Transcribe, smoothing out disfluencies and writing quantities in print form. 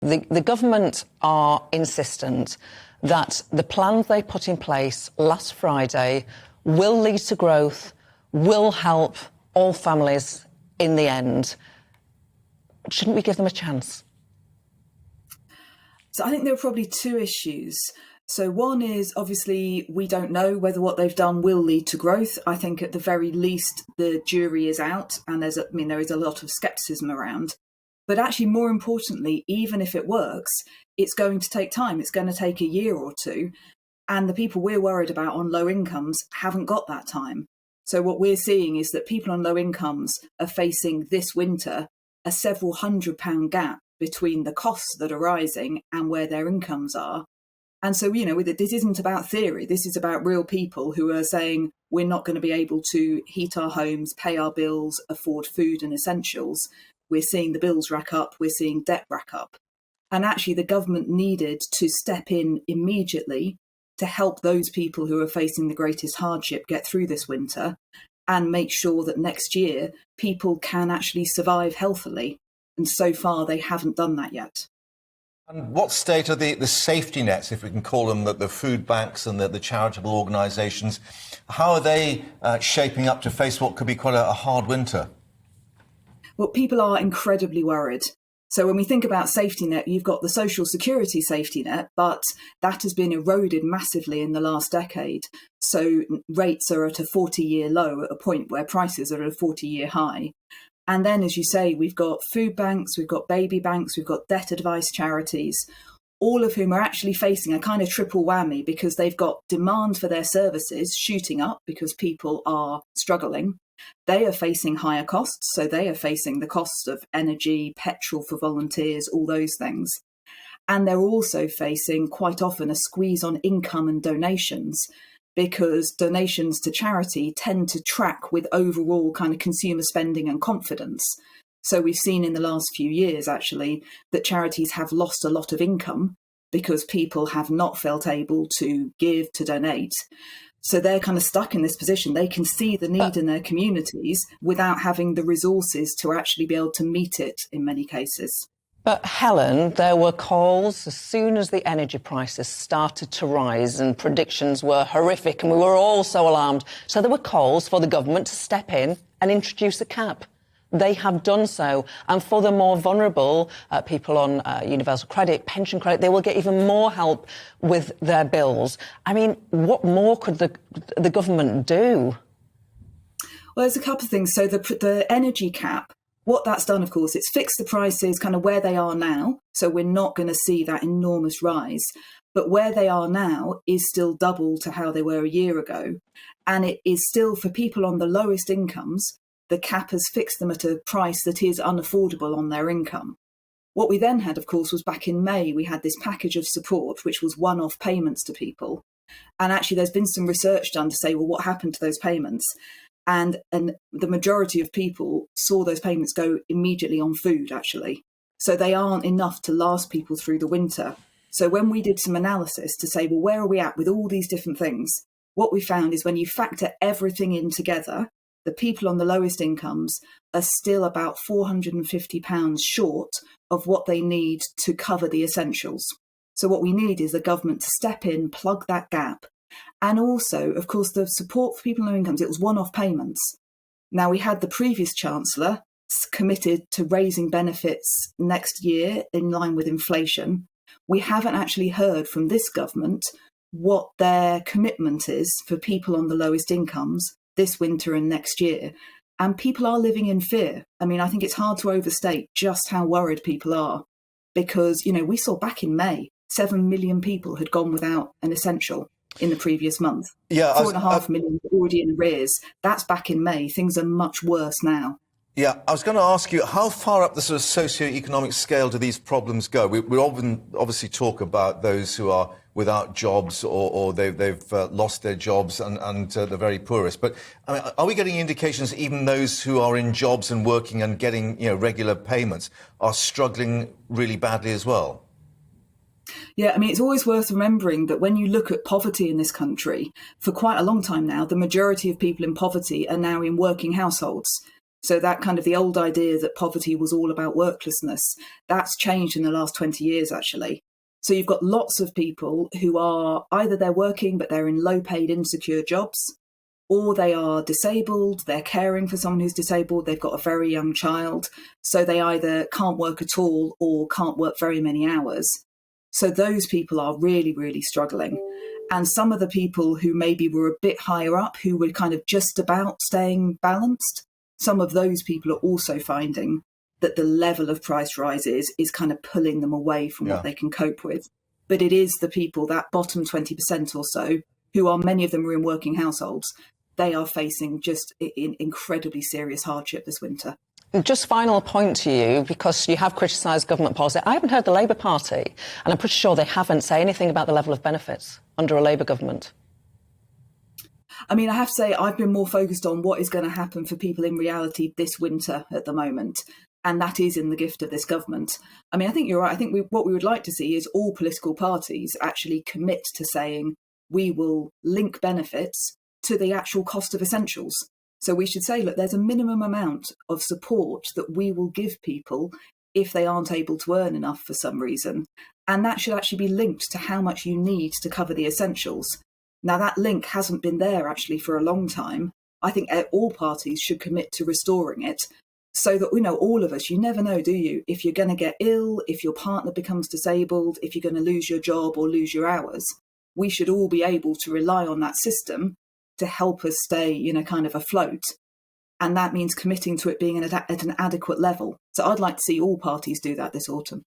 The government are insistent that the plans they put in place last Friday will lead to growth, will help all families in the end. Shouldn't we give them a chance? So I think there are probably two issues. So one is, obviously, we don't know whether what they've done will lead to growth. I think at the very least, the jury is out, and there is a lot of scepticism around. But actually, more importantly, even if it works, it's going to take time. It's going to take a year or two. And the people we're worried about on low incomes haven't got that time. So what we're seeing is that people on low incomes are facing this winter a several £100 gap between the costs that are rising and where their incomes are. And so, this isn't about theory. This is about real people who are saying we're not going to be able to heat our homes, pay our bills, afford food and essentials. We're seeing the bills rack up. We're seeing debt rack up. And actually, the government needed to step in immediately to help those people who are facing the greatest hardship get through this winter and make sure that next year people can actually survive healthily. And so far, they haven't done that yet. And what state are the safety nets, if we can call them, the food banks and the charitable organisations? How are they shaping up to face what could be quite a hard winter? Well, people are incredibly worried. So when we think about safety net, you've got the social security safety net, but that has been eroded massively in the last decade. So rates are at a 40-year low at a point where prices are at a 40-year high. And then, as you say, we've got food banks, we've got baby banks, we've got debt advice charities, all of whom are actually facing a kind of triple whammy because they've got demand for their services shooting up because people are struggling. They are facing higher costs, so they are facing the cost of energy, petrol for volunteers, all those things. And they're also facing quite often a squeeze on income and donations, because donations to charity tend to track with overall kind of consumer spending and confidence. So we've seen in the last few years, actually, that charities have lost a lot of income because people have not felt able to give, to donate. So they're kind of stuck in this position. They can see the need in their communities without having the resources to actually be able to meet it in many cases. But Helen, there were calls as soon as the energy prices started to rise and predictions were horrific and we were all so alarmed. So there were calls for the government to step in and introduce a cap. They have done so. And for the more vulnerable people on universal credit, pension credit, they will get even more help with their bills. I mean, what more could the government do? Well, there's a couple of things. So the energy cap, what that's done, of course, it's fixed the prices kind of where they are now. So we're not going to see that enormous rise. But where they are now is still double to how they were a year ago. And it is still, for people on the lowest incomes, the cap has fixed them at a price that is unaffordable on their income. What we then had, of course, was back in May, we had this package of support, which was one-off payments to people. And actually, there's been some research done to say, well, what happened to those payments? And the majority of people saw those payments go immediately on food, actually. So they aren't enough to last people through the winter. So when we did some analysis to say, well, where are we at with all these different things? What we found is when you factor everything in together, the people on the lowest incomes are still about £450 short of what they need to cover the essentials. So what we need is the government to step in, plug that gap. And also, of course, the support for people on low incomes, it was one-off payments. Now, we had the previous Chancellor committed to raising benefits next year in line with inflation. We haven't actually heard from this government what their commitment is for people on the lowest incomes this winter and next year. And people are living in fear. I mean, I think it's hard to overstate just how worried people are because, we saw back in May, 7 million people had gone without an essential in the previous month. Yeah, 4.5 million already in arrears. That's back in May. Things are much worse now. Yeah, I was going to ask you, how far up the sort of socio-economic scale do these problems go? We often obviously talk about those who are without jobs or they've lost their jobs and the very poorest. But I mean, are we getting indications even those who are in jobs and working and getting regular payments are struggling really badly as well? Yeah, I mean, it's always worth remembering that when you look at poverty in this country, for quite a long time now, the majority of people in poverty are now in working households. So that kind of the old idea that poverty was all about worklessness, that's changed in the last 20 years, actually. So you've got lots of people who are either they're working, but they're in low paid, insecure jobs, or they are disabled, they're caring for someone who's disabled, they've got a very young child. So they either can't work at all or can't work very many hours. So those people are really, really struggling. And some of the people who maybe were a bit higher up, who were kind of just about staying balanced, some of those people are also finding that the level of price rises is kind of pulling them away from what they can cope with. But it is the people, that bottom 20% or so, who are, many of them are in working households, they are facing just incredibly serious hardship this winter. Just final point to you, because you have criticised government policy. I haven't heard the Labour Party, and I'm pretty sure they haven't, say anything about the level of benefits under a Labour government. I mean, I have to say, I've been more focused on what is going to happen for people in reality this winter at the moment. And that is in the gift of this government. I mean, I think you're right. I think what we would like to see is all political parties actually commit to saying we will link benefits to the actual cost of essentials. So we should say, look, there's a minimum amount of support that we will give people if they aren't able to earn enough for some reason. And that should actually be linked to how much you need to cover the essentials. Now, that link hasn't been there actually for a long time. I think all parties should commit to restoring it so that, you know, all of us, you never know, do you? If you're going to get ill, if your partner becomes disabled, if you're going to lose your job or lose your hours, we should all be able to rely on that system to help us stay, you know, kind of afloat. And that means committing to it being at an adequate level. So I'd like to see all parties do that this autumn.